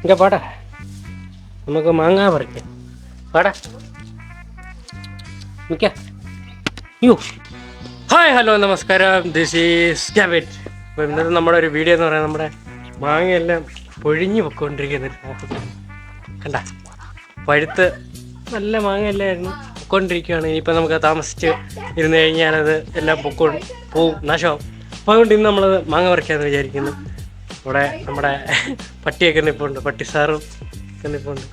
ഇങ്ങ പാടാ, നമുക്ക് മാങ്ങ പറിക്കാം. പാടാ നിൽക്ക. യോ ഹായ് ഹലോ നമസ്കാരം, ദിസ് ഈസ് ക്യാബിറ്റ്. അപ്പോൾ ഇന്നത്തെ നമ്മുടെ ഒരു വീഡിയോ എന്ന് പറയുന്നത് നമ്മുടെ മാങ്ങയെല്ലാം പൊഴിഞ്ഞു പൊയ്ക്കൊണ്ടിരിക്കുന്നത്. കണ്ട പഴുത്ത് നല്ല മാങ്ങയെല്ലാമായിരുന്നു പൊയ്ക്കൊണ്ടിരിക്കുകയാണ്. ഇനിയിപ്പോൾ നമുക്ക് താമസിച്ച് ഇരുന്ന് കഴിഞ്ഞാൽ അത് എല്ലാം പോവും, നാശമാവും. അപ്പോൾ അതുകൊണ്ട് ഇന്ന് നമ്മൾ മാങ്ങ പറിക്കാമെന്ന് വിചാരിക്കുന്നു. ഇവിടെ നമ്മുടെ പട്ടിയൊക്കെ നിൽപ്പുണ്ട്, പട്ടി സാറും ഒക്കെ നിൽപ്പുണ്ട്.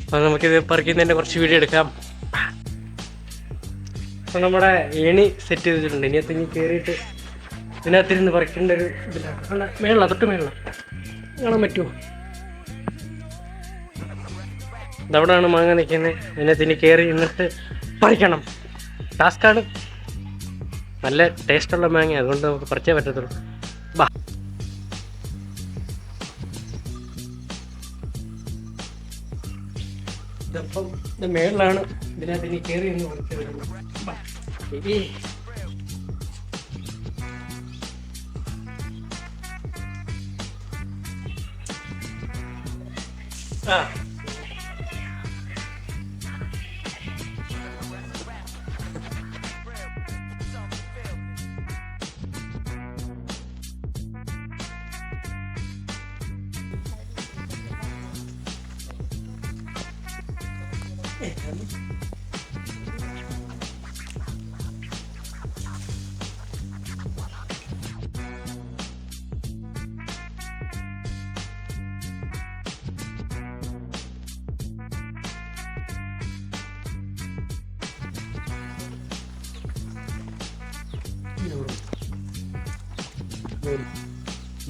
അപ്പോൾ നമുക്കിത് പറിക്കുന്നതിൻ്റെ കുറച്ച് വീഡിയോ എടുക്കാം. അപ്പോൾ നമ്മുടെ ഏണി സെറ്റ് ചെയ്തിട്ടുണ്ട്. ഇനി കയറിയിട്ട് ഇതിനകത്തിരുന്ന് പറിക്കേണ്ട ഒരു ഇതിലാണ്. മേള തൊട്ട് മേള കാണാൻ പറ്റുമോ? ഇതവിടെയാണ് മാങ്ങ നിൽക്കുന്നത്. ഇതിനകത്ത് കയറി എന്നിട്ട് പറിക്കണം. ടാസ്ക്കാണ്. നല്ല ടേസ്റ്റുള്ള മാങ്ങ, അതുകൊണ്ട് നമുക്ക് പറിച്ചേ പറ്റത്തുള്ളൂ. ബാ ഇതപ്പം ഇത് മേളിലാണ്. ഇതിനകത്ത് കയറി എന്ന് പറിച്ചത്. ആ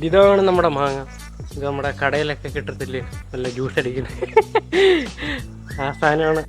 ഇതാണ് നമ്മുടെ മാങ്ങ. ഇത് നമ്മുടെ കടയിലൊക്കെ കിട്ടത്തില്ലേ, നല്ല ജ്യൂസ് അടിക്കുന്നത് ആ സാധനമാണ്.